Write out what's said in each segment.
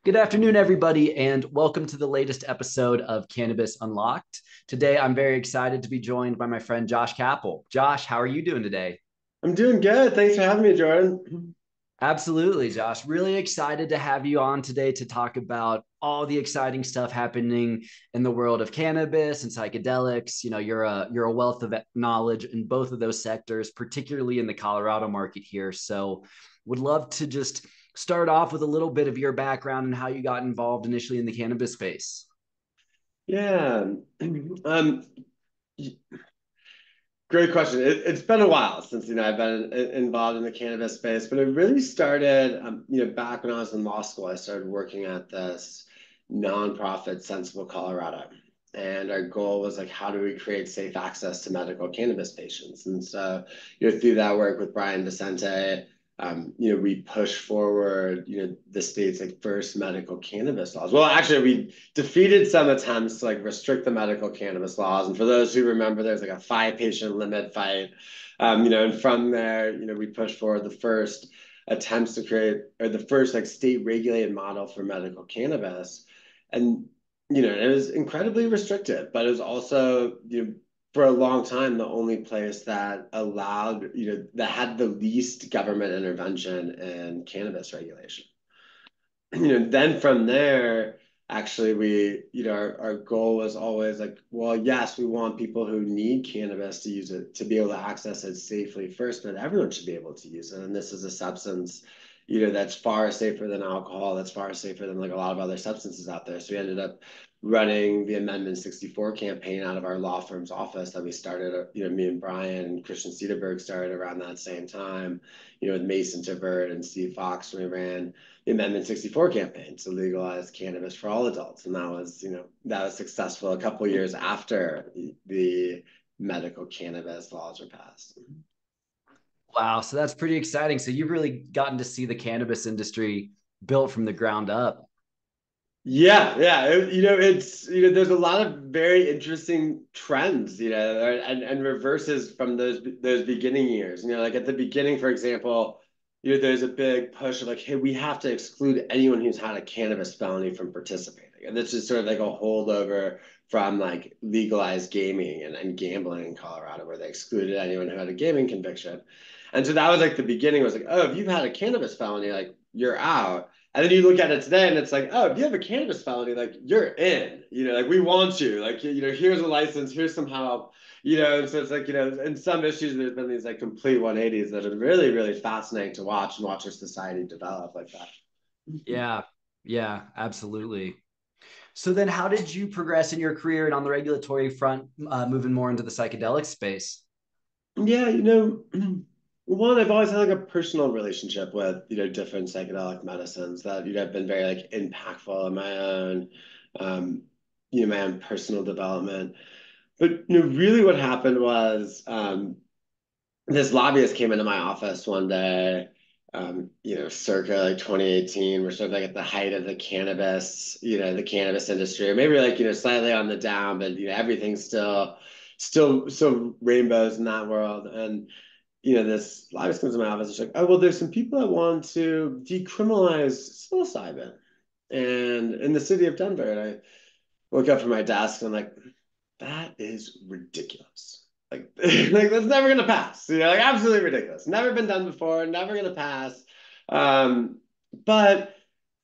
Good afternoon, everybody, and welcome to the latest episode of Cannabis Unlocked. Today, I'm very excited to be joined by my friend Josh Kappel. Josh, how are you doing today? I'm doing good. Thanks for having me, Jordan. Absolutely, Josh. Really excited to have you on today to talk about all the exciting stuff happening in the world of cannabis and psychedelics. You know, you're a wealth of knowledge in both of those sectors, particularly in the Colorado market here. So, would love to just start off with a little bit of your background and how you got involved initially in the cannabis space. Yeah. Um, Great question. It's been a while since I've been involved in the cannabis space, but it really started back when I was in law school. I started working at this nonprofit, Sensible Colorado, and our goal was like, how do we create safe access to medical cannabis patients? And so through that work with Brian Vicente, we push forward, the state's like first medical cannabis laws. Well, actually, we defeated some attempts to like restrict the medical cannabis laws. And for those who remember, there's like a 5 patient limit fight. And from there, we pushed forward the first attempts to create or the first like state regulated model for medical cannabis. And it was incredibly restrictive, but it was also, for a long time, the only place that allowed, that had the least government intervention in cannabis regulation. Then from there, actually, our goal was always like, well, yes, we want people who need cannabis to use it, to be able to access it safely first, but everyone should be able to use it. And this is a substance, that's far safer than alcohol, that's far safer than like a lot of other substances out there. So we ended up running the Amendment 64 campaign out of our law firm's office that we started, me and Brian and Christian Cedarberg started around that same time, with Mason Tibbert and Steve Fox. We ran the Amendment 64 campaign to legalize cannabis for all adults. And that was successful a couple of years after the medical cannabis laws were passed. Wow, so that's pretty exciting. So you've really gotten to see the cannabis industry built from the ground up. Yeah. There's a lot of very interesting trends, and reverses from those beginning years. Like at the beginning, for example, there's a big push of like, hey, we have to exclude anyone who's had a cannabis felony from participating. And this is sort of like a holdover from like legalized gaming and gambling in Colorado, where they excluded anyone who had a gaming conviction. And so that was like the beginning was like, oh, if you've had a cannabis felony, like you're out. And then you look at it today and it's like, oh, if you have a cannabis felony, like you're in, like we want you, like, here's a license, here's some help, and so it's like, in some issues, there's been these like complete 180s that are really, really fascinating to watch and watch our society develop like that. Yeah, yeah, absolutely. So then how did you progress in your career and on the regulatory front, moving more into the psychedelic space? Yeah, one, I've always had like a personal relationship with, different psychedelic medicines that, have been very like impactful in um, my own personal development. But, really what happened was this lobbyist came into my office one day, circa like 2018. We're sort of like at the height of the cannabis industry, or maybe like, slightly on the down, but, everything's still rainbows in that world. And, this lobbyist comes to my office. It's like, oh, well, there's some people that want to decriminalize psilocybin and in the city of Denver. And I woke up from my desk and I'm like, that is ridiculous. Like, like that's never gonna pass. Like absolutely ridiculous. Never been done before. Never gonna pass. Um, but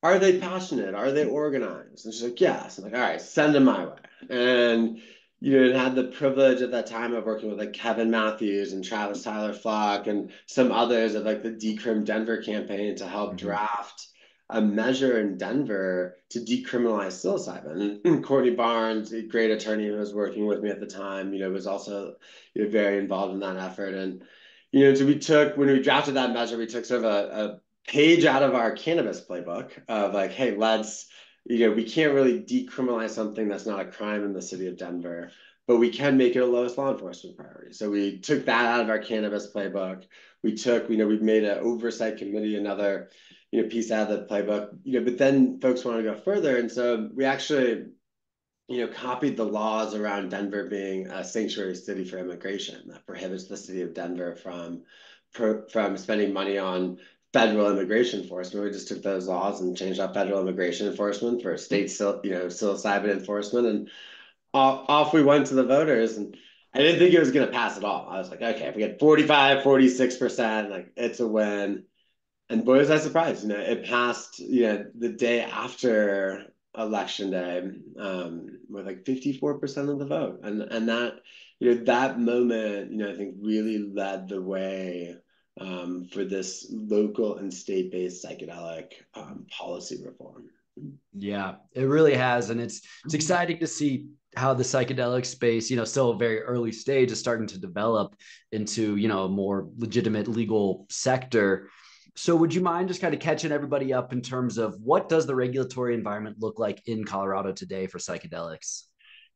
are they passionate? Are they organized? And she's like, yes. I'm like, all right, send them my way. And had the privilege at that time of working with like Kevin Matthews and Travis Tyler Flock and some others of like the Decrim Denver campaign to help Mhm. draft a measure in Denver to decriminalize psilocybin. And Courtney Barnes, a great attorney who was working with me at the time, was also very involved in that effort. And so when we drafted that measure, we took sort of a page out of our cannabis playbook of like, hey, we can't really decriminalize something that's not a crime in the city of Denver, but we can make it a lowest law enforcement priority. So we took that out of our cannabis playbook. We made an oversight committee, another piece out of the playbook, but then folks want to go further. And so we actually, copied the laws around Denver being a sanctuary city for immigration that prohibits the city of Denver from spending money on federal immigration enforcement. We just took those laws and changed out federal immigration enforcement for state, psilocybin enforcement, and off we went to the voters. And I didn't think it was going to pass at all. I was like, okay, if we get 45, 46%, like it's a win. And boy, was I surprised. It passed, the day after election day, with like 54% of the vote. And that, that moment, I think really led the way for this local and state-based psychedelic policy reform. Yeah, it really has. And it's exciting to see how the psychedelic space, still a very early stage, is starting to develop into, a more legitimate legal sector. So would you mind just kind of catching everybody up in terms of what does the regulatory environment look like in Colorado today for psychedelics?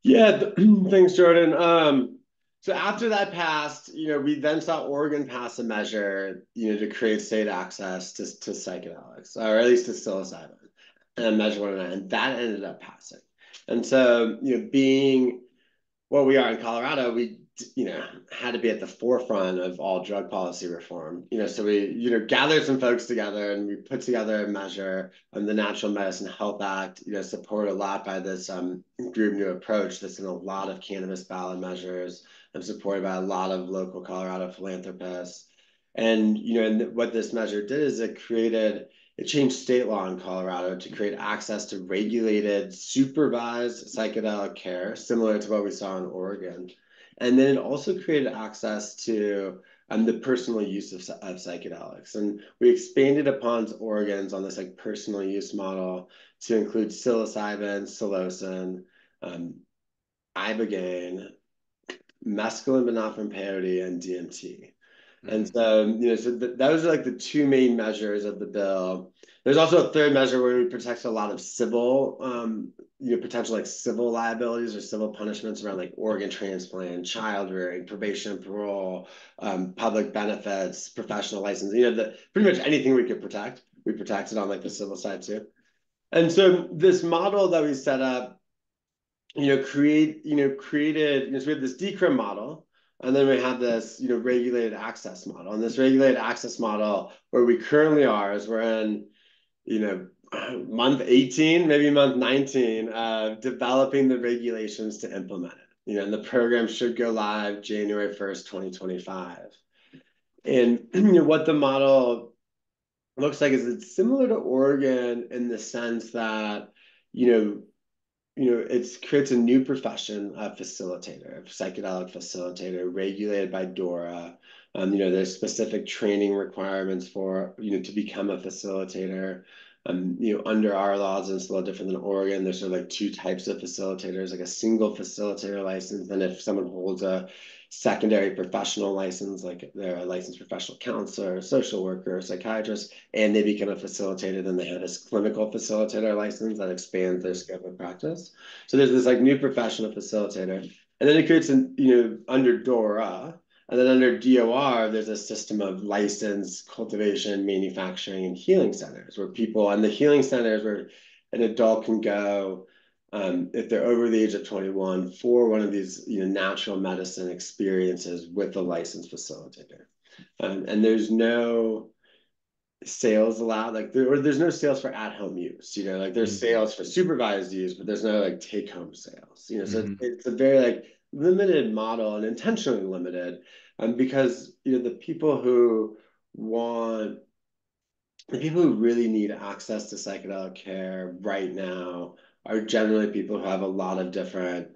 Yeah, thanks, Jordan. So after that passed, we then saw Oregon pass a measure, to create state access to psychedelics, or at least to psilocybin, and measure 109, and that ended up passing. And so, being what we are in Colorado, we had to be at the forefront of all drug policy reform. So we gathered some folks together and we put together a measure on the Natural Medicine Health Act. Supported a lot by this group New Approach that's in a lot of cannabis ballot measures and supported by a lot of local Colorado philanthropists. And and what this measure did is it changed state law in Colorado to create access to regulated, supervised psychedelic care, similar to what we saw in Oregon. And then it also created access to the personal use of psychedelics. And we expanded upon Oregon's on this like personal use model to include psilocybin, psilocin, ibogaine, mescaline, but not from peyote, and DMT. And so, those are like the two main measures of the bill. There's also a third measure where we protect a lot of civil, potential like civil liabilities or civil punishments around like organ transplant, child rearing, probation and parole, public benefits, professional license. Pretty much anything we could protect, we protected on like the civil side too. And so this model that we set up, created, so we have this decrim model, and then we have this, regulated access model. And this regulated access model, where we currently are, is we're in, month 18, maybe month 19, developing the regulations to implement it. And the program should go live January 1st, 2025. And what the model looks like is it's similar to Oregon in the sense that, it creates a new profession of facilitator, psychedelic facilitator, regulated by DORA. There's specific training requirements for, to become a facilitator. Under our laws, and it's a little different than Oregon. There's sort of like two types of facilitators, like a single facilitator license, and if someone holds a secondary professional license, like they're a licensed professional counselor, social worker, psychiatrist, and they become a facilitator, then they have this clinical facilitator license that expands their scope of practice. So there's this like new professional facilitator, and then it creates under DORA, and then under DOR, there's a system of license, cultivation, manufacturing, and healing centers where people, and the healing centers where an adult can go if they're over the age of 21 for one of these natural medicine experiences with a licensed facilitator. And there's no sales allowed, like there's no sales for at-home use, like there's sales for supervised use, but there's no like take-home sales, so it's a very like limited model, and intentionally limited, because the people who really need access to psychedelic care right now are generally people who have a lot of different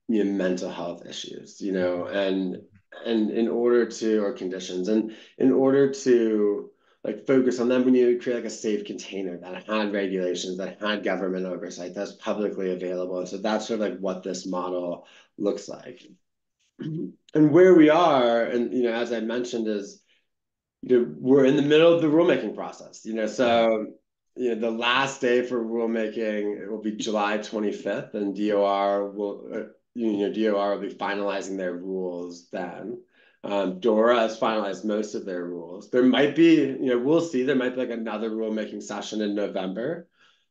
mental health issues, and in order to, or conditions, and in order to like focus on them, we need to create like a safe container that had regulations, that had government oversight, that's publicly available. And so that's sort of like what this model looks like. And where we are, and as I mentioned, is we're in the middle of the rulemaking process. So the last day for rulemaking, it will be July 25th, and DOR will DOR will be finalizing their rules then. DORA has finalized most of their rules. There might be, we'll see. There might be like another rulemaking session in November,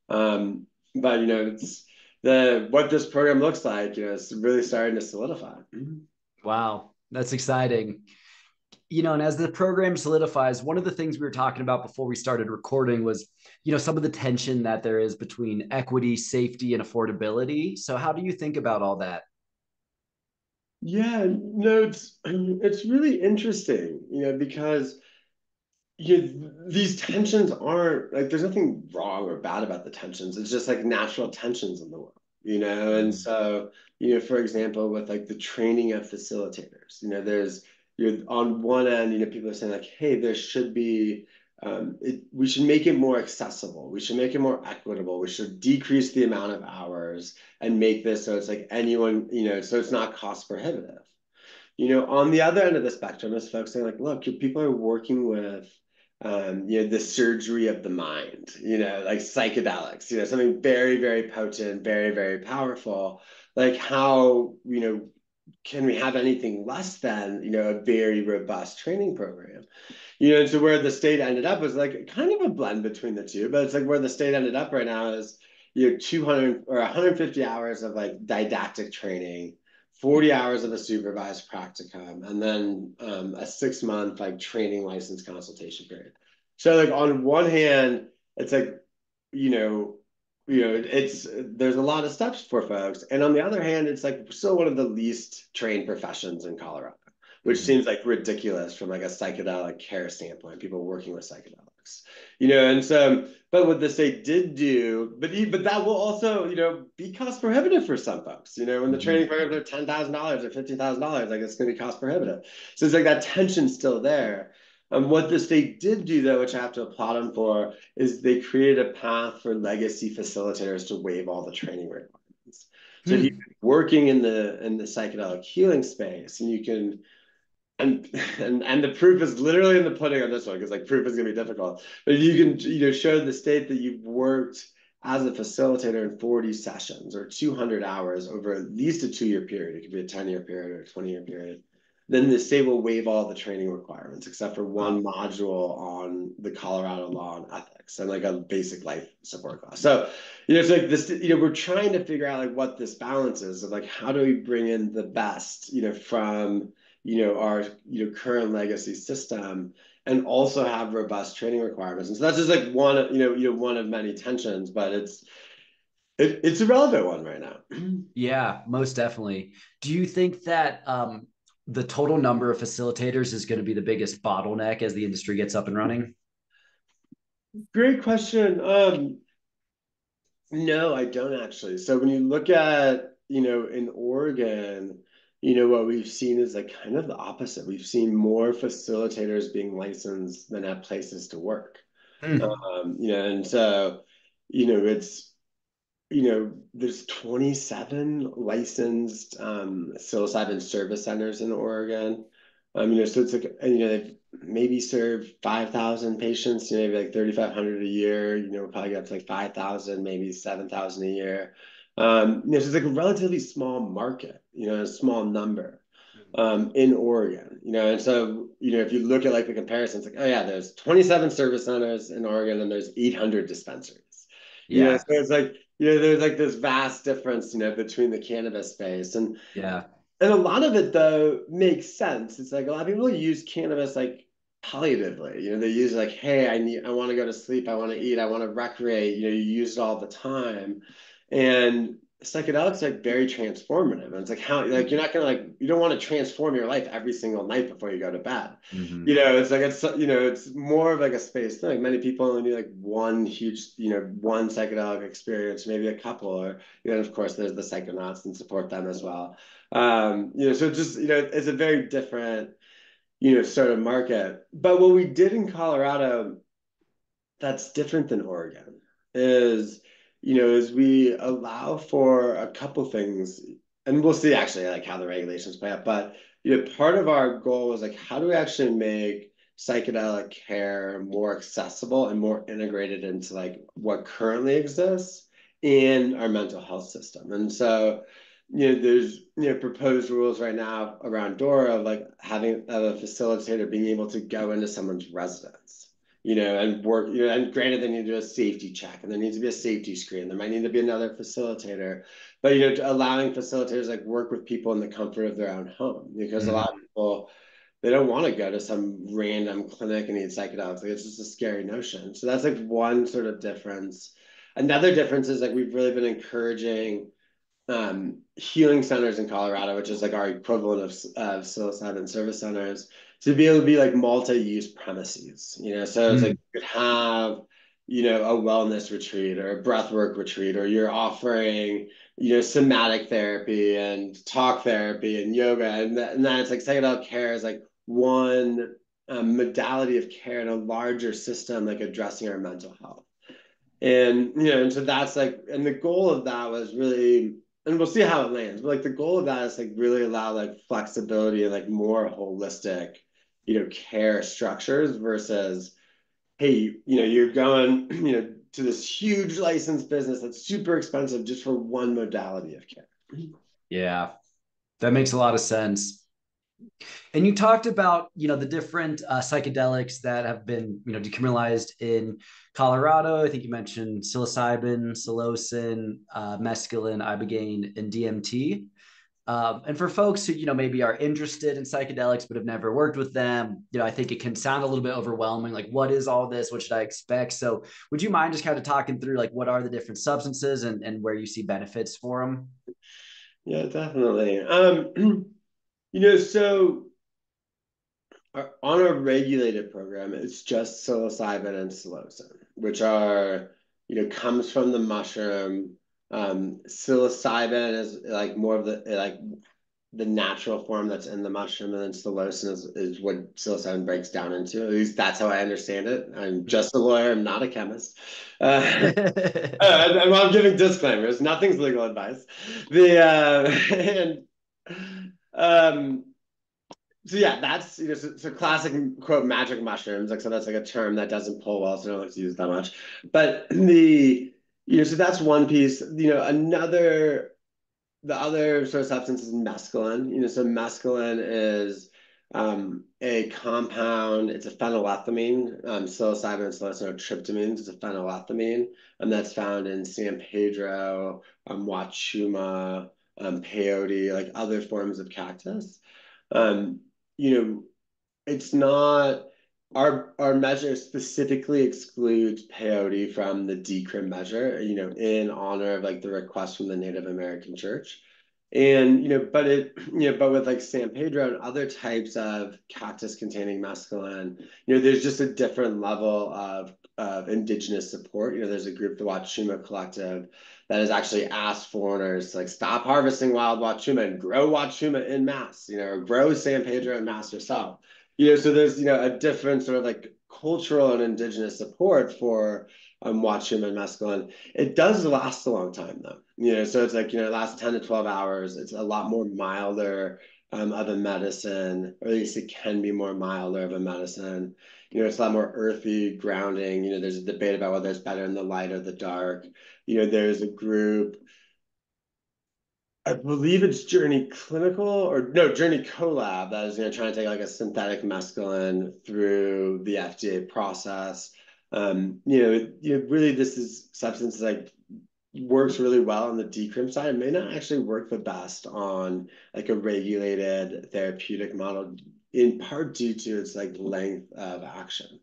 but it's what this program looks like. It's really starting to solidify. Wow, that's exciting. And as the program solidifies, one of the things we were talking about before we started recording was, some of the tension that there is between equity, safety, and affordability. So how do you think about all that? Yeah, no, it's really interesting, because these tensions aren't like there's nothing wrong or bad about the tensions. It's just like natural tensions in the world, And Mhm. so, for example, with like the training of facilitators, there's you're on one end, people are saying like, hey, there should be we should make it more accessible. We should make it more equitable. We should decrease the amount of hours and make this so it's like anyone, so it's not cost prohibitive. On the other end of the spectrum is folks saying like, look, your people are working with, the surgery of the mind, like psychedelics, something very, very potent, very, very powerful. Like how, can we have anything less than, a very robust training program? And so where the state ended up was like kind of a blend between the two, but it's like where the state ended up right now is 200 or 150 hours of like didactic training, 40 hours of a supervised practicum, and then a 6 month like training license consultation period. So like on one hand, it's like, you know, it's there's a lot of steps for folks. And on the other hand, it's like still one of the least trained professions in Colorado, which Mhm. seems like ridiculous from like a psychedelic care standpoint, people working with psychedelics. And so, but what the state did do, but that will also, be cost prohibitive for some folks. When the Mhm. training programs are $10,000 or $15,000, like it's going to be cost prohibitive. So it's like that tension's still there. What the state did do, though, which I have to applaud them for, is they created a path for legacy facilitators to waive all the training requirements. So if you're Hmm. working in the psychedelic healing space, and you can and and the proof is literally in the pudding on this one because like proof is going to be difficult, but you can show the state that you've worked as a facilitator in 40 sessions or 200 hours over at least a 2-year period. It could be a 10-year period or a 20-year period. Then the state will waive all the training requirements except for one Wow. module on the Colorado law and ethics and like a basic life support class. So it's like this, we're trying to figure out like what this balance is of like how do we bring in the best from our current legacy system and also have robust training requirements. And so that's just like one of one of many tensions, but it's a relevant one right now. Yeah, most definitely. Do you think that the total number of facilitators is going to be the biggest bottleneck as the industry gets up and running? Great question. No, I don't actually. So when you look at, in Oregon, what we've seen is like kind of the opposite. We've seen more facilitators being licensed than have places to work. Hmm. And so, it's there's 27 licensed psilocybin service centers in Oregon. So it's like, and, they've maybe serve 5,000 patients, maybe like 3,500 a year, probably get up to like 5,000, maybe 7,000 a year. So it's like a relatively small market, a small number in Oregon, and so, if you look at like the comparisons, like, oh yeah, there's 27 service centers in Oregon and there's 800 dispensaries. So Yeah. it's like, there's like this vast difference, between the cannabis space. Yeah. And a lot of it though makes sense. It's like a lot of people use cannabis like palliatively. They use like, hey, I want to go to sleep, I want to eat, I want to recreate. You use it all the time. And psychedelics like very transformative. And it's like how like you're not gonna like you don't want to transform your life every single night before you go to bed. Hmm. It's like it's more of like a space thing. Many people only need like one huge, one psychedelic experience, maybe a couple, or of course there's the psychonauts and support them as well. So just, it's a very different, sort of market. But what we did in Colorado that's different than Oregon is we allow for a couple things, and we'll see actually like how the regulations play out. But part of our goal is like how do we actually make psychedelic care more accessible and more integrated into like what currently exists in our mental health system. And so there's proposed rules right now around DORA of like having a facilitator being able to go into someone's residence and work, and granted, they need to do a safety check and there needs to be a safety screen. There might need to be another facilitator, but, allowing facilitators like work with people in the comfort of their own home because a lot of Hmm. people, they don't want to go to some random clinic and eat psychedelics. Like, it's just a scary notion. So that's like one sort of difference. Another difference is like we've really been encouraging healing centers in Colorado, which is like our equivalent of psilocybin service centers, to be able to be like multi-use premises. So it's like Mm. you could have, a wellness retreat or a breathwork retreat, or you're offering, somatic therapy and talk therapy and yoga, and then it's like psychedelic care is like one modality of care in a larger system, like addressing our mental health. And so that's like, and the goal of that was really, and we'll see how it lands, but like the goal of that is like really allow like flexibility and like more holistic, care structures versus, hey, you're going, to this huge licensed business that's super expensive just for one modality of care. Yeah, that makes a lot of sense. And you talked about, the different psychedelics that have been, decriminalized in Colorado. I think you mentioned psilocybin, psilocin, mescaline, ibogaine, and DMT. And for folks who, maybe are interested in psychedelics but have never worked with them, I think it can sound a little bit overwhelming. Like, what is all this? What should I expect? So, would you mind just kind of talking through like what are the different substances and where you see benefits for them? Yeah, definitely. So on a regulated program, it's just psilocybin and psilocin, which are, comes from the mushroom. Psilocybin is like more of the natural form that's in the mushroom, and then psilocin is what psilocybin breaks down into. At least that's how I understand it. I'm just a lawyer. I'm not a chemist. And I'm giving disclaimers. Nothing's legal advice. The and so yeah, that's so classic quote magic mushrooms. Like, so that's like a term that doesn't pull well, so I don't like to use it that much. But so that's one piece. The other sort of substance is mescaline. So mescaline is a compound. It's a phenylethylamine. Psilocybin and psilocin are tryptamines. It's a phenylethylamine, and that's found in San Pedro, Wachuma, peyote, like other forms of cactus. Um, you know, it's not our measure specifically excludes peyote from the decrim measure, in honor of like the request from the Native American Church. And but with like San Pedro and other types of cactus containing mescaline, there's just a different level of indigenous support. There's a group, the Wachuma Collective, that has actually asked foreigners to like stop harvesting wild Wachuma and grow Wachuma in mass, or grow San Pedro in mass yourself. So there's, a different sort of like cultural and indigenous support for Wachuma and mescaline. It does last a long time though. So it's like, it lasts 10 to 12 hours. It's a lot more milder of a medicine, or at least it can be more milder of a medicine. It's a lot more earthy, grounding. There's a debate about whether it's better in the light or the dark. There's a group, I believe it's Journey Clinical, or no, Journey Collab, that is, trying to take like a synthetic mescaline through the FDA process. Really this is substance like works really well on the decrim side. It may not actually work the best on like a regulated therapeutic model, in part due to its like length of action.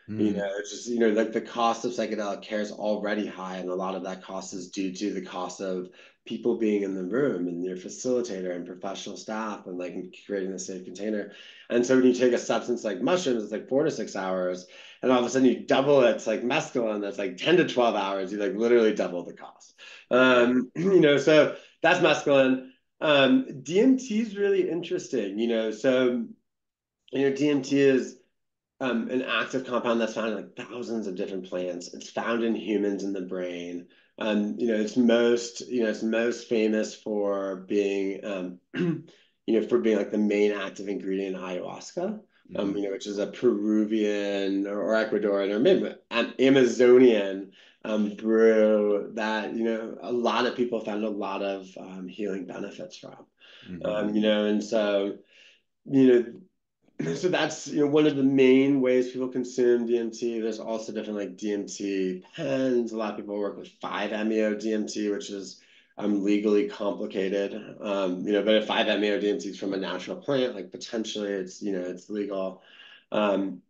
Mm. It's just, like the cost of psychedelic care is already high, and a lot of that cost is due to the cost of people being in the room and your facilitator and professional staff and like creating a safe container. And so when you take a substance like mushrooms, it's like 4 to 6 hours, and all of a sudden you double it, it's like mescaline, that's like 10 to 12 hours, you like literally double the cost. Yeah. So that's mescaline. DMT is really interesting, so DMT is an active compound that's found in like thousands of different plants. It's found in humans in the brain. It's most famous for being, for being like the main active ingredient in ayahuasca, Mm. which is a Peruvian or Ecuadorian or maybe Amazonian brew that, a lot of people found a lot of healing benefits from. Mhm. And so, you so that's one of the main ways people consume DMT. There's also different like DMT pens. A lot of people work with 5-MeO DMT, which is legally complicated. But if 5-MeO-DMT is from a natural plant, like potentially it's legal. But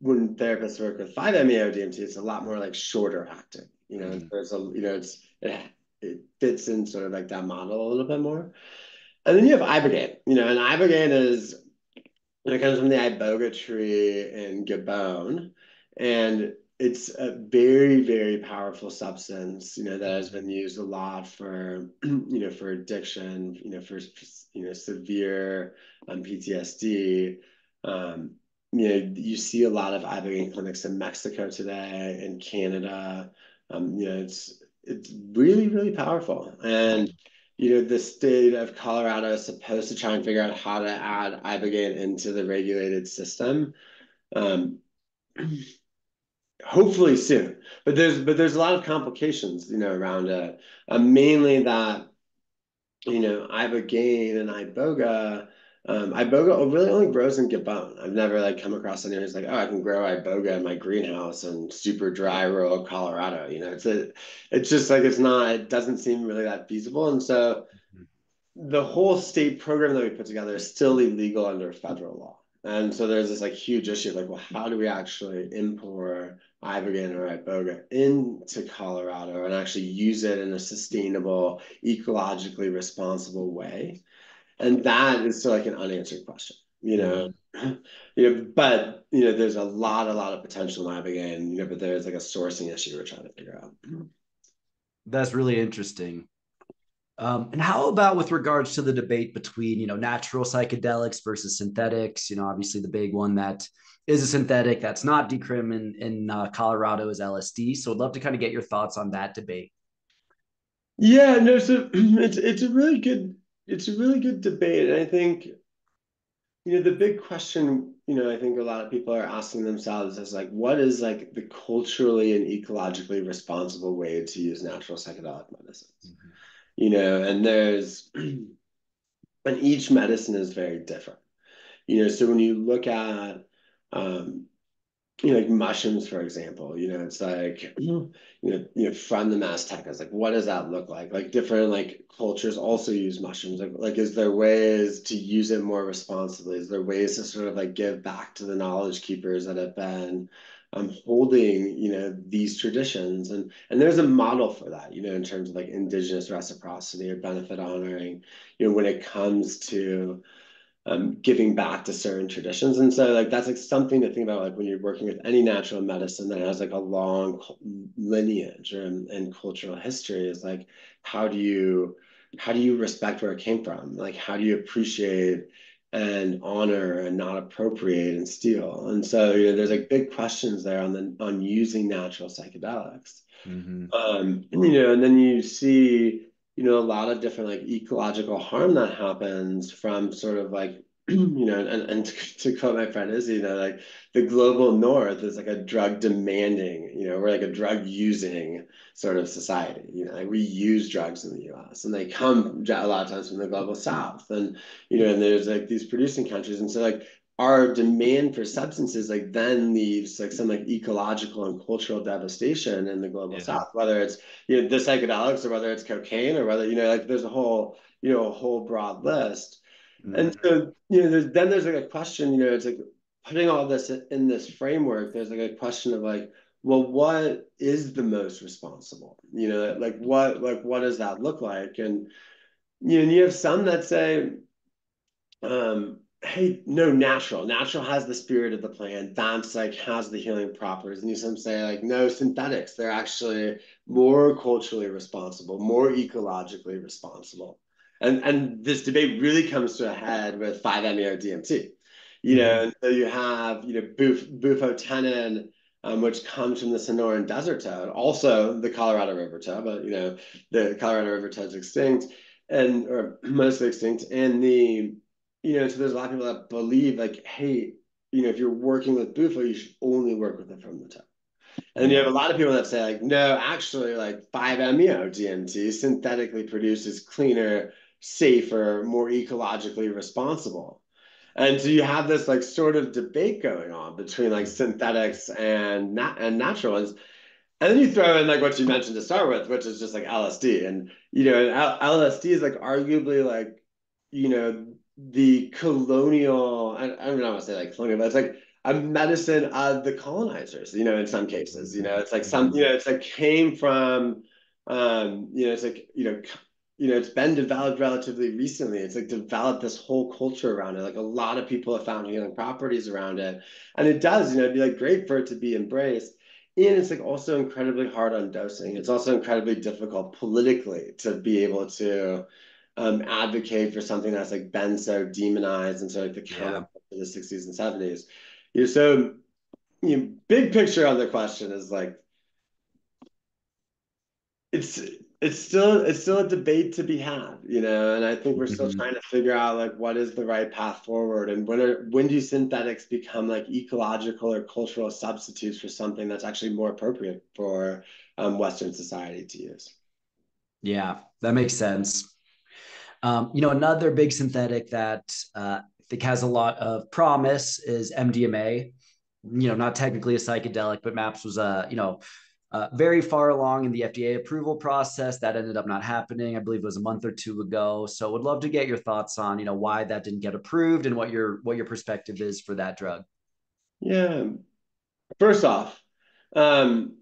when therapists work with 5-MeO-DMT, it's a lot more like shorter acting. Mm-hmm. There's it fits in sort of like that model a little bit more. And then you have ibogaine, and ibogaine it comes from the iboga tree in Gabon, and it's a very, very powerful substance, that has been used a lot for, for addiction, for, severe PTSD. You see a lot of ibogaine clinics in Mexico today, in Canada. It's really, really powerful, and the state of Colorado is supposed to try and figure out how to add ibogaine into the regulated system. Um, Hopefully soon, but there's a lot of complications, around it. Mainly that, ibogaine and iboga really only grows in Gabon. I've never like come across anyone who's like, oh, I can grow iboga in my greenhouse in super dry rural Colorado. It's just like it doesn't seem really that feasible, and so the whole state program that we put together is still illegal under federal law. And so there's this like huge issue of like, well, how do we actually import ibogaine or iboga into Colorado and actually use it in a sustainable, ecologically responsible way? And that is still like an unanswered question, Mm-hmm. but there's a lot of potential in ibogaine, but there's like a sourcing issue we're trying to figure out. That's really interesting. And how about with regards to the debate between, natural psychedelics versus synthetics? Obviously the big one that is a synthetic that's not decrim in Colorado is LSD. So I'd love to kind of get your thoughts on that debate. Yeah, no, so it's a really good debate. And I think, the big question, I think a lot of people are asking themselves is like, what is like the culturally and ecologically responsible way to use natural psychedelic medicines? Mm-hmm. And and each medicine is very different. So when you look at um, like mushrooms, for example, it's like, from the Aztecas, like, what does that look like? Like different like cultures also use mushrooms. Like, is there ways to use it more responsibly? Is there ways to sort of like give back to the knowledge keepers that have been holding, these traditions? And there's a model for that, in terms of like indigenous reciprocity or benefit honoring, when it comes to giving back to certain traditions. And so like that's like something to think about like when you're working with any natural medicine that has like a long lineage and cultural history is like how do you respect where it came from? Like how do you appreciate and honor and not appropriate and steal? And so there's like big questions there on using natural psychedelics. Mm-hmm. And then you see, a lot of different like ecological harm that happens from sort of like, and to quote my friend Izzy, like the global north is like a drug demanding, we're like a drug using sort of society, like we use drugs in the US and they come a lot of times from the global south and there's like these producing countries. And so like our demand for substances like then leaves like some like ecological and cultural devastation in the global Yeah. south, whether it's the psychedelics or whether it's cocaine or whether like there's a whole broad list. And Mm-hmm. so there's like a question, it's like putting all this in this framework, there's like a question of like, well, what is the most responsible, like what does that look like? And you have some that say hey, no, natural has the spirit of the plant, that's like has the healing properties. And you some say like no, synthetics, they're actually more culturally responsible, more ecologically responsible. And this debate really comes to a head with 5-MeO-DMT. Mm-hmm. And so you have bufotenin, which comes from the Sonoran desert toad, also the Colorado river toad, but the Colorado river toad's extinct and or mostly extinct. And so there's a lot of people that believe like, hey, if you're working with bufo, you should only work with it from the top. And then you have Yeah. a lot of people that say like, no, actually, like 5-MeO-DMT synthetically produces cleaner, safer, more ecologically responsible. And so you have this like sort of debate going on between like synthetics and natural ones. And then you throw in like what you mentioned to start with, which is just like LSD. And LSD is like arguably like, the colonial, I don't know how to say like colonial, but it's like a medicine of the colonizers, in some cases. It's like Mhm. it's like came from it's like, it's been developed relatively recently. It's like developed this whole culture around it. Like a lot of people have found healing properties around it. And it does, it'd be like great for it to be embraced. And it's like also incredibly hard on dosing. It's also incredibly difficult politically to be able to advocate for something that's like been so demonized and so like the Yeah. counterpart to the 60s and 70s. So big picture on the question is like it's it's still a debate to be had, and I think we're still Mhm. trying to figure out like what is the right path forward, and when do synthetics become like ecological or cultural substitutes for something that's actually more appropriate for Western society to use. Yeah, that makes sense. Another big synthetic that I think has a lot of promise is MDMA. Not technically a psychedelic, but MAPS was very far along in the FDA approval process. That ended up not happening. I believe it was a month or two ago. So would love to get your thoughts on, why that didn't get approved and what your perspective is for that drug. Yeah. First off, um,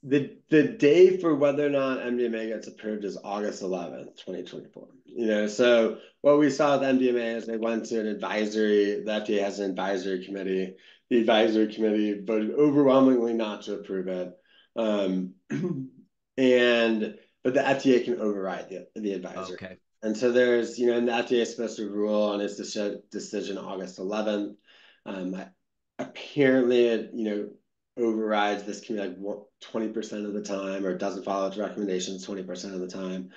the day for whether or not MDMA gets approved is August 11th, 2024. So what we saw with MDMA is they went to an advisory, the FDA has an advisory committee. The advisory committee voted overwhelmingly not to approve it. Um, and but the FDA can override the advisory. Okay. And so there's, and the FDA is supposed to rule on its decision August 11th. Apparently it, overrides this community like 20% of the time, or doesn't follow its recommendations 20% of the time.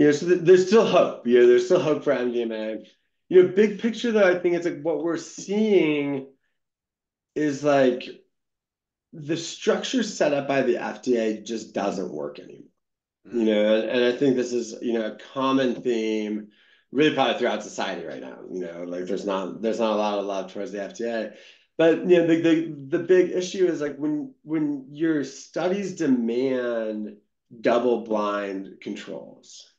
So there's still hope. There's still hope for MDMA. Big picture though, I think it's like what we're seeing is like the structure set up by the FDA just doesn't work anymore. And I think this is, a common theme really probably throughout society right now. Like there's not a lot of love towards the FDA. But the big issue is like when your studies demand double blind controls,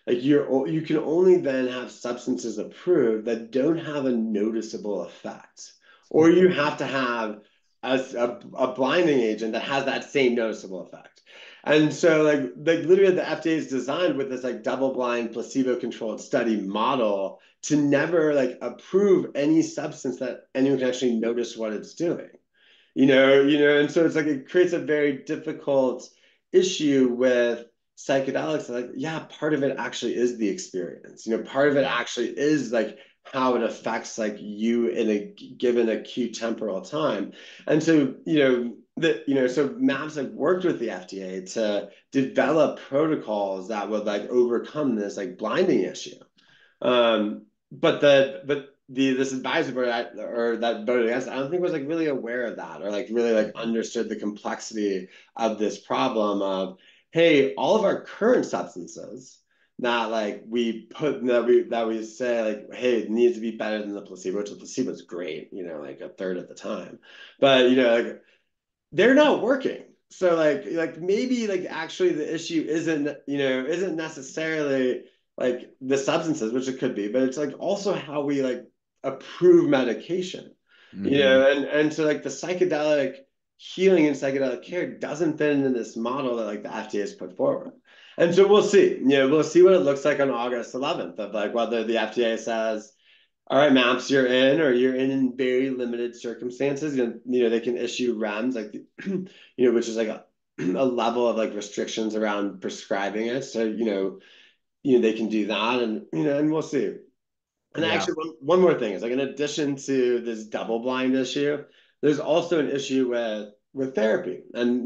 like you can only then have substances approved that don't have a noticeable effect, or you have to have a blinding agent that has that same noticeable effect. And so like literally the FDA is designed with this like double blind placebo controlled study model to never like approve any substance that anyone can actually notice what it's doing. And so it's like it creates a very difficult issue with psychedelics. Like, yeah, part of it actually is the experience. Part of it Yeah. actually is like how it affects like you in a given acute temporal time. And so, so MAPS like worked with the FDA to develop protocols that would like overcome this like blinding issue. But this advisory board or that voted against it, I don't think was like really aware of that, or like really like Mhm. understood the complexity of this problem of, hey, all of our current substances that like we say like, hey, it needs to be better than the placebo, which the placebo is great, like a third of the time. But like they're not working. So like maybe like actually the issue isn't necessarily like the substances, which it could be, but it's like also how we like approve medication. Mhm. And so like the psychedelic healing and psychedelic care doesn't fit into this model that like the FDA has put forward. And so we'll see. We'll see what it looks like on August 11th of like whether the FDA says, all right, MAPS, you're in, or you're in very limited circumstances. They can issue REMS, like, which is like a level of like restrictions around prescribing it. So, they can do that, and we'll see. And Yeah. actually, one more thing is like in addition to this double blind issue, there's also an issue with therapy, and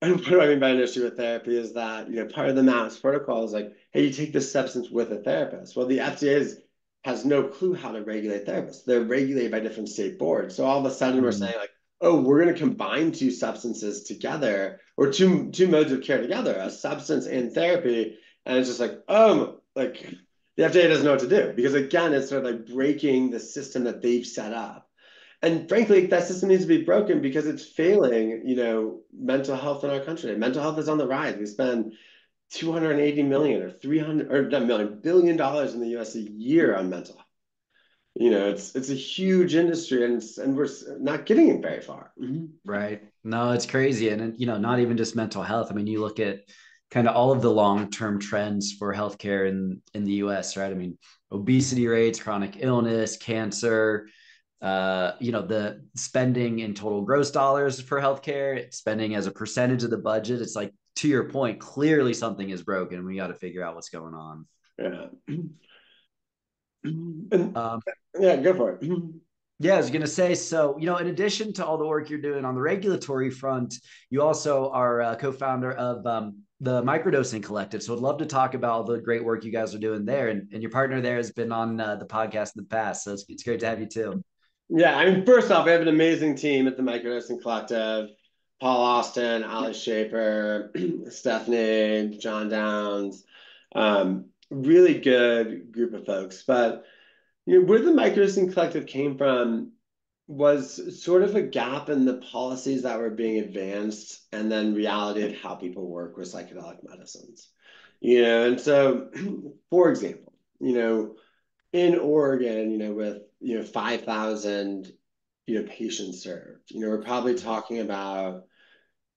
what do I mean by an issue with therapy is that, part of the MAPS protocol is like, hey, you take this substance with a therapist. Well, the FDA has no clue how to regulate therapists. They're regulated by different state boards. So all of a sudden we're Mhm. saying like, oh, we're going to combine two substances together, or two modes of care together, a substance and therapy. And it's just like, like the FDA doesn't know what to do, because again, it's sort of like breaking the system that they've set up. And frankly, that system needs to be broken because it's failing, mental health in our country. Mental health is on the rise. We spend 280 million or 300 or not million, $1 billion in the US a year on mental health. It's a huge industry and we're not getting it very far. Right. No, it's crazy. And, not even just mental health. I mean, you look at kind of all of the long-term trends for healthcare in the US, right? I mean, obesity rates, chronic illness, cancer, the spending in total gross dollars for healthcare, spending as a percentage of the budget. It's like, to your point, clearly something is broken. We got to figure out what's going on. Yeah. Um, Yeah, go for it. Yeah, I was going to say, so, in addition to all the work you're doing on the regulatory front, you also are a co-founder of the Microdosing Collective. So I'd love to talk about all the great work you guys are doing there. And your partner there has been on the podcast in the past. So it's great to have you too. Yeah, I mean, first off, we have an amazing team at the Microdosing Collective. Paul Austin, Ali Shaper, Stephanie, John Downs, really good group of folks. But where the Microdosing Collective came from was sort of a gap in the policies that were being advanced and then reality of how people work with psychedelic medicines. And so, for example, in Oregon, with 5,000 patients served, we're probably talking about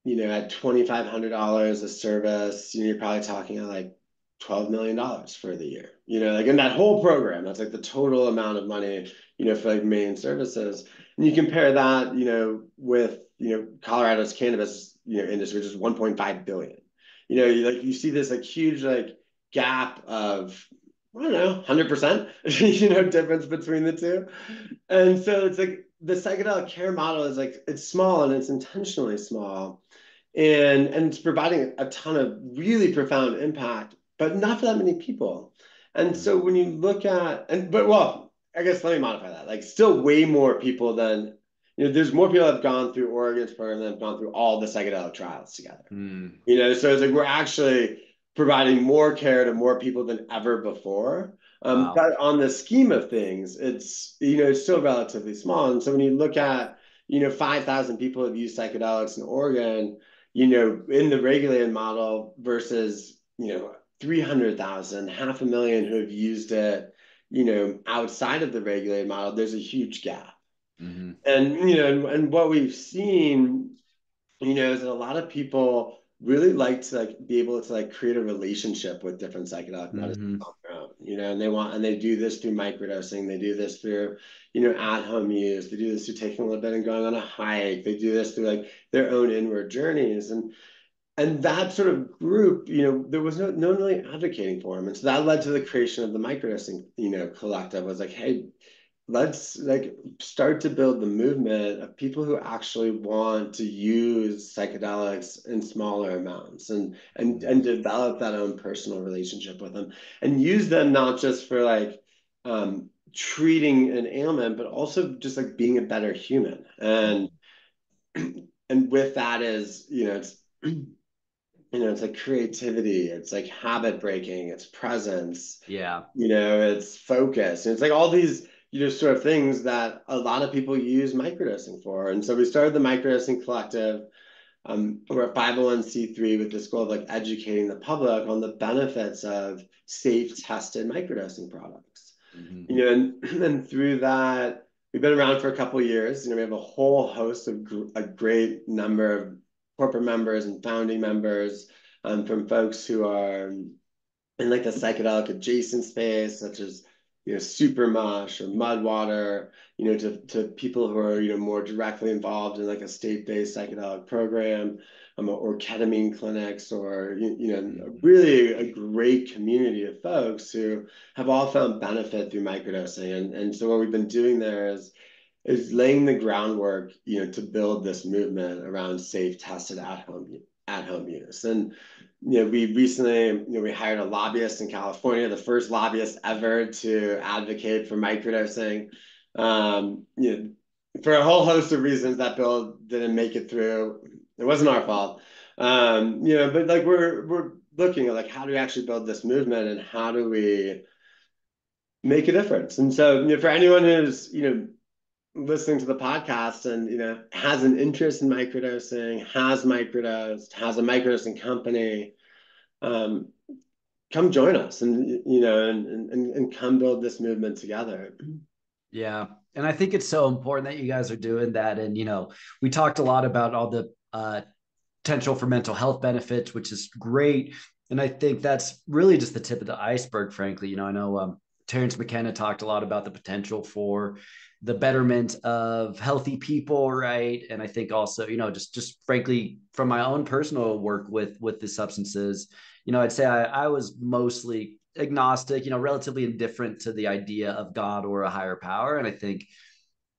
at $2,500 a service, you're probably talking at like $12 million for the year. Like in that whole program, that's like the total amount of money, for like main services. And you compare that, with Colorado's cannabis, industry, which is 1.5 billion. You see this like huge like gap of I don't know, 100%, difference between the two. And so it's like the psychedelic care model is like it's small and it's intentionally small and it's providing a ton of really profound impact, but not for that many people. And so when you look at but well, I guess let me modify that. Like still way more people than there's more people that have gone through Oregon's program than have gone through all the psychedelic trials together. Mm. So it's like we're actually providing more care to more people than ever before. Wow. But on the scheme of things, it's still relatively small. And so when you look at 5,000 people have used psychedelics in Oregon, in the regulated model versus 300,000, 500,000 who have used it, outside of the regulated model, there's a huge gap. Mm-hmm. And what we've seen is that a lot of people really like to like be able to like create a relationship with different psychedelic medicines Mm-hmm. on their own, and they do this through microdosing, they do this through, at-home use, they do this through taking a little bit and going on a hike, they do this through like their own inward journeys. And that sort of group, there was no one really advocating for them. And so that led to the creation of the microdosing, collective was like, hey, let's like start to build the movement of people who actually want to use psychedelics in smaller amounts and develop that own personal relationship with them and use them not just for like treating an ailment, but also just like being a better human. And with that is, it's like creativity, it's like habit breaking, it's presence, Yeah. it's focus. And it's like all these, sort of things that a lot of people use microdosing for. And so we started the Microdosing Collective. We're a 501c3 with this goal of like educating the public on the benefits of safe, tested microdosing products. Mm-hmm. And through that, we've been around for a couple of years. We have a whole host of a great number of corporate members and founding members, from folks who are in like the psychedelic adjacent space, such as super mush or mud water, to people who are more directly involved in like a state-based psychedelic program, or ketamine clinics, or really a great community of folks who have all found benefit through microdosing. And so what we've been doing there is laying the groundwork, to build this movement around safe, tested at home use. And we recently, we hired a lobbyist in California, the first lobbyist ever to advocate for microdosing. For a whole host of reasons, that bill didn't make it through. It wasn't our fault. But like we're looking at like how do we actually build this movement and how do we make a difference? And so, for anyone who's listening to the podcast and has an interest in microdosing, has microdosed, has a microdosing company, um, come join us and and come build this movement together. Yeah. And I think it's so important that you guys are doing that. And, we talked a lot about all the potential for mental health benefits, which is great. And I think that's really just the tip of the iceberg, frankly. I know Terrence McKenna talked a lot about the potential for the betterment of healthy people, right? And I think also, just frankly, from my own personal work with the substances, I'd say I was mostly agnostic, relatively indifferent to the idea of God or a higher power. And I think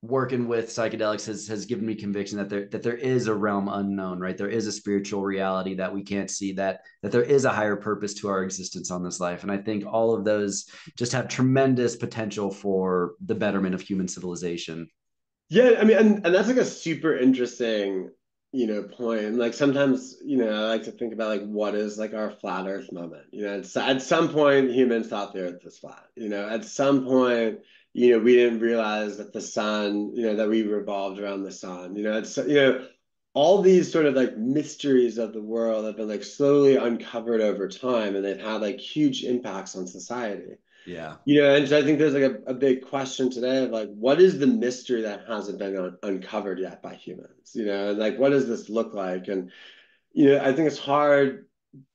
working with psychedelics has given me conviction that there is a realm unknown, right? There is a spiritual reality that we can't see, that there is a higher purpose to our existence on this life. And I think all of those just have tremendous potential for the betterment of human civilization. Yeah, I mean, and that's like a super interesting, point. Like sometimes, I like to think about like what is like our flat Earth moment. At some point humans thought the Earth was flat. At some point, we didn't realize that the sun, that we revolved around the sun. All these sort of like mysteries of the world have been like slowly uncovered over time, and they've had like huge impacts on society. Yeah. And so I think there's like a big question today of like, what is the mystery that hasn't been uncovered yet by humans? And like, what does this look like? And, I think it's hard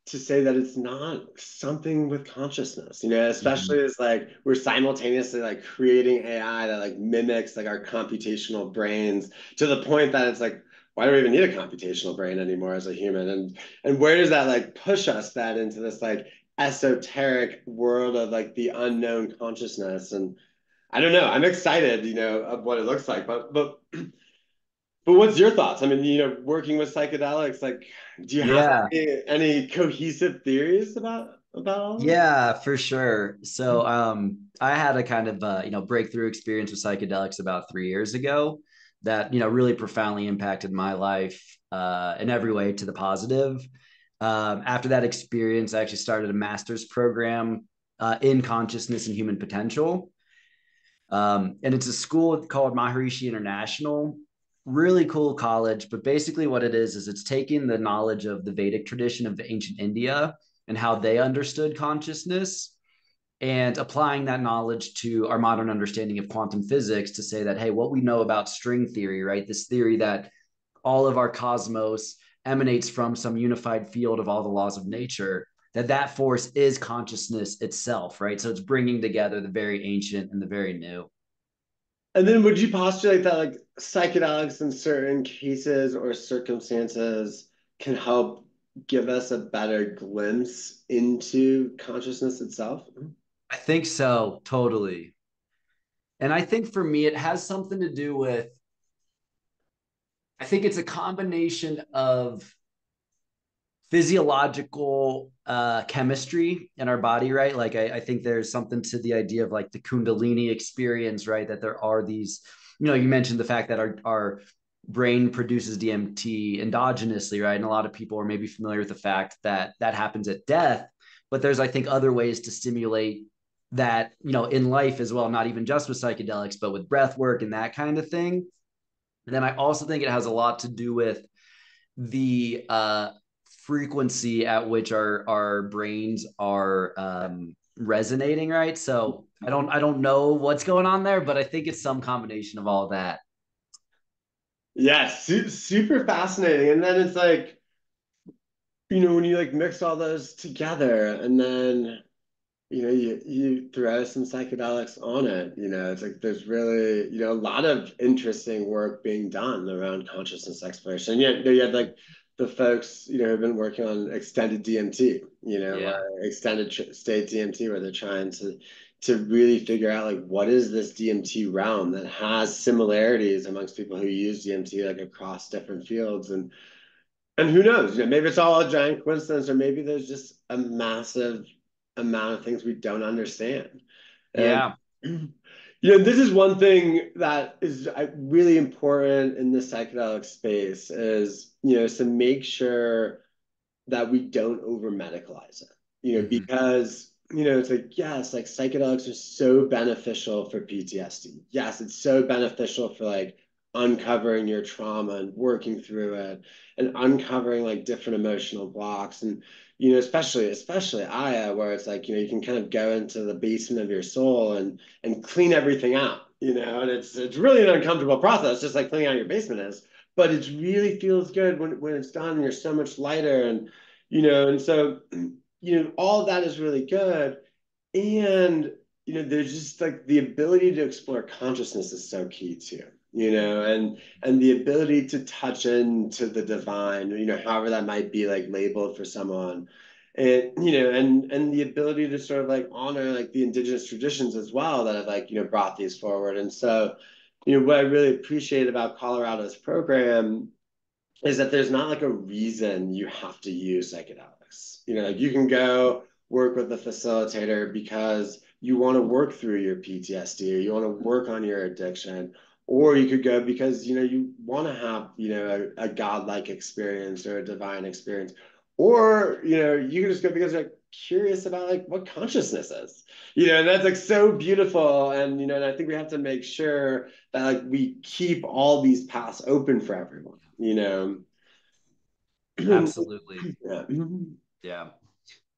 to say that it's not something with consciousness, Mm-hmm. especially as like we're simultaneously like creating AI that like mimics like our computational brains to the point that it's like, why do we even need a computational brain anymore as a human? And where does that like push us that into this like esoteric world of like the unknown consciousness? And I don't know. I'm excited, of what it looks like, but what's your thoughts? I mean, working with psychedelics, like, do you have Yeah. any cohesive theories about all this? Yeah, for sure. So I had a kind of breakthrough experience with psychedelics about 3 years ago that really profoundly impacted my life in every way to the positive. After that experience, I actually started a master's program in consciousness and human potential. And it's a school called Maharishi International. Really cool college, but basically what it is it's taking the knowledge of the Vedic tradition of the ancient India and how they understood consciousness and applying that knowledge to our modern understanding of quantum physics to say that, hey, what we know about string theory, right? This theory that all of our cosmos emanates from some unified field of all the laws of nature, that force is consciousness itself, right? So it's bringing together the very ancient and the very new. And then would you postulate that like psychedelics in certain cases or circumstances can help give us a better glimpse into consciousness itself? I think so, totally. And I think for me, it has something to do with, I think it's a combination of physiological chemistry in our body, right? Like I think there's something to the idea of like the Kundalini experience, right? That there are these, you mentioned the fact that our brain produces DMT endogenously, right? And a lot of people are maybe familiar with the fact that that happens at death, but there's, I think, other ways to stimulate that, in life as well, not even just with psychedelics, but with breath work and that kind of thing. And then I also think it has a lot to do with the frequency at which our brains are resonating, right? So I don't know what's going on there, but I think it's some combination of all of that. Yes, super fascinating. And then it's like, when you like mix all those together and then you throw some psychedelics on it, it's like there's really, a lot of interesting work being done around consciousness exploration. Yeah, you had like the folks, who've been working on extended DMT, Yeah. or extended state DMT, where they're trying to really figure out like what is this DMT realm that has similarities amongst people who use DMT like across different fields. And who knows? Maybe it's all a giant coincidence, or maybe there's just a massive amount of things we don't understand. And Yeah. this is one thing that is really important in the psychedelic space is, to make sure that we don't over medicalize it. Mm-hmm. Because it's like, yes, like psychedelics are so beneficial for PTSD. Yes, it's so beneficial for like uncovering your trauma and working through it and uncovering like different emotional blocks. And, especially Aya, where it's like, you can kind of go into the basement of your soul and clean everything out, and it's really an uncomfortable process, just like cleaning out your basement is. But it really feels good when it's done and you're so much lighter and so all of that is really good. And, there's just like the ability to explore consciousness is so key too, and the ability to touch into the divine, however that might be like labeled for someone. And, and the ability to sort of like honor like the indigenous traditions as well that have like, brought these forward. And so, what I really appreciate about Colorado's program is that there's not like a reason you have to use psychedelics. Like you can go work with a facilitator because you want to work through your PTSD or you want to work on your addiction, or you could go because you want to have a godlike experience or a divine experience, or you can just go because you're curious about like what consciousness is. And that's like so beautiful, and I think we have to make sure that like we keep all these paths open for everyone. Absolutely. Yeah. Yeah.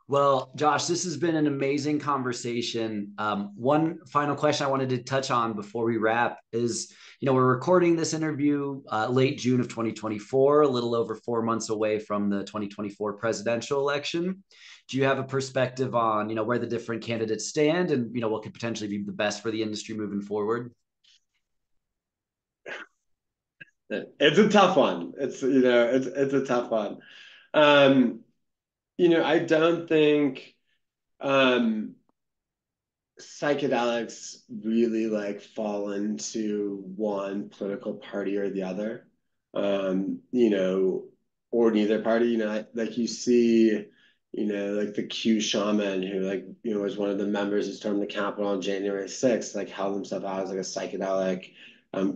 Well, Josh, this has been an amazing conversation. One final question I wanted to touch on before we wrap is, we're recording this interview late June of 2024, a little over 4 months away from the 2024 presidential election. Do you have a perspective on, where the different candidates stand and, what could potentially be the best for the industry moving forward? It's a tough one. It's a tough one. Um, I don't think um psychedelics really like fall into one political party or the other, um, you know, or neither party. Like you see, like the Q shaman who like, was one of the members who stormed the Capitol on January 6th, like held himself out as like a psychedelic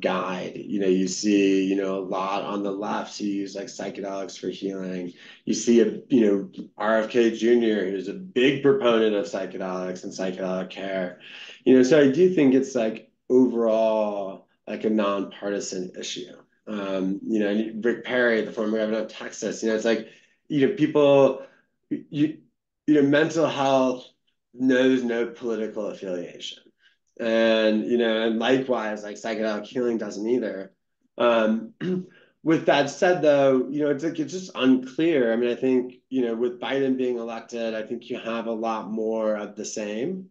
guide. You see, a lot on the left who use like psychedelics for healing. You see RFK Jr., who's a big proponent of psychedelics and psychedelic care. So I do think it's like overall like a nonpartisan issue. And Rick Perry, the former governor of Texas, it's like, people, you, mental health knows no political affiliation. And likewise, like psychedelic healing doesn't either. Um, with that said, though, it's like it's just unclear. I mean, I think, with Biden being elected, I think you have a lot more of the same.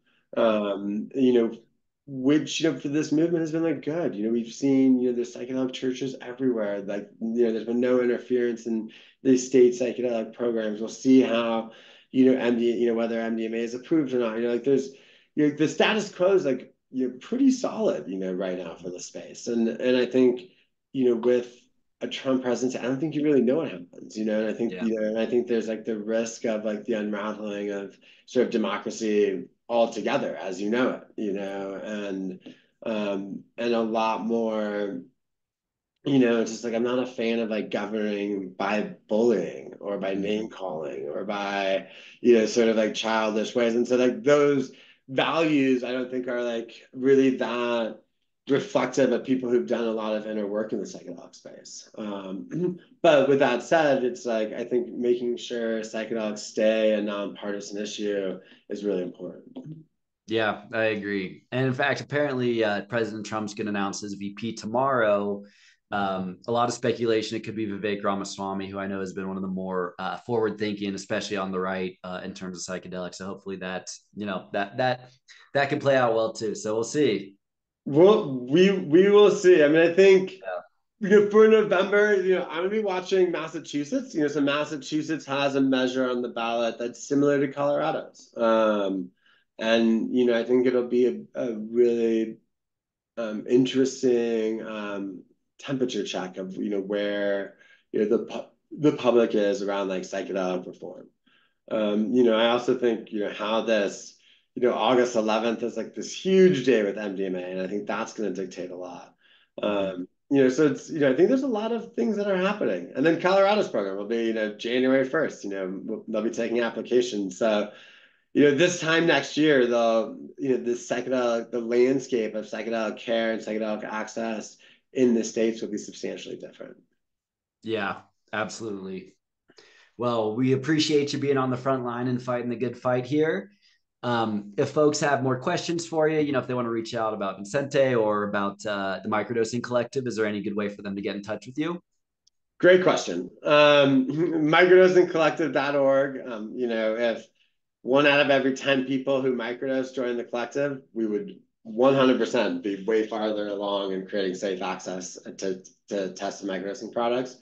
Which, for this movement has been like good. We've seen, there's psychedelic churches everywhere. Like, there's been no interference in the state psychedelic programs. We'll see how, whether MDMA is approved or not. Like there's, the status quo is like, pretty solid, right now for the space. And I think, with a Trump presidency, I don't think you really know what happens, and I think, Yeah. and I think there's like the risk of like the unraveling of sort of democracy altogether as you know it, and a lot more, it's just like I'm not a fan of like governing by bullying or by name Mhm. calling or by, sort of like childish ways. And so like those values I don't think are like really that reflective of people who've done a lot of inner work in the psychedelic space. But with that said, it's like I think making sure psychedelics stay a nonpartisan issue is really important. Yeah, I agree. And in fact, apparently, President Trump's going to announce his VP tomorrow. A lot of speculation it could be Vivek Ramaswamy, who I know has been one of the more forward-thinking, especially on the right, in terms of psychedelics. So hopefully that that can play out well too. So we'll see. Well, we will see. I mean, I think Yeah. for November, I'm gonna be watching Massachusetts. So Massachusetts has a measure on the ballot that's similar to Colorado's. And I think it'll be a really interesting temperature check of where the public is around like psychedelic reform. I also think, how this, August 11th is like this huge day with MDMA, and I think that's going to dictate a lot. Mhm. So it's, I think there's a lot of things that are happening. And then Colorado's program will be, January 1st, they'll be taking applications. So, This time next year, the landscape of psychedelic care and psychedelic access in the States will be substantially different. Yeah, absolutely. Well, we appreciate you being on the front line and fighting the good fight here. If folks have more questions for you, if they want to reach out about Vicente or about the Microdosing Collective, is there any good way for them to get in touch with you? Great question. Microdosingcollective.org. If one out of every 10 people who microdose join the collective, we would 100% be way farther along in creating safe access to test and microdosing products.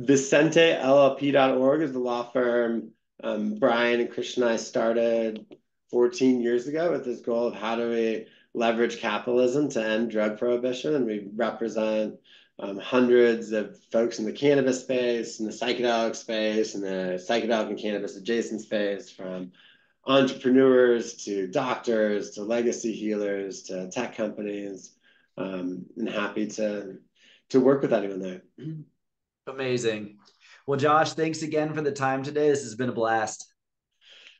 VicenteLLP.org is the law firm Brian and Christian and I started 14 years ago with this goal of how do we leverage capitalism to end drug prohibition. And we represent hundreds of folks in the cannabis space, in the psychedelic space, in the psychedelic and cannabis adjacent space, from entrepreneurs to doctors to legacy healers to tech companies, and happy to work with anyone there. Amazing. Well, Josh, thanks again for the time today. This has been a blast.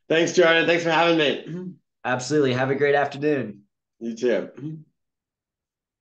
Thanks, Jordan. Thanks for having me. Absolutely. Have a great afternoon. You too.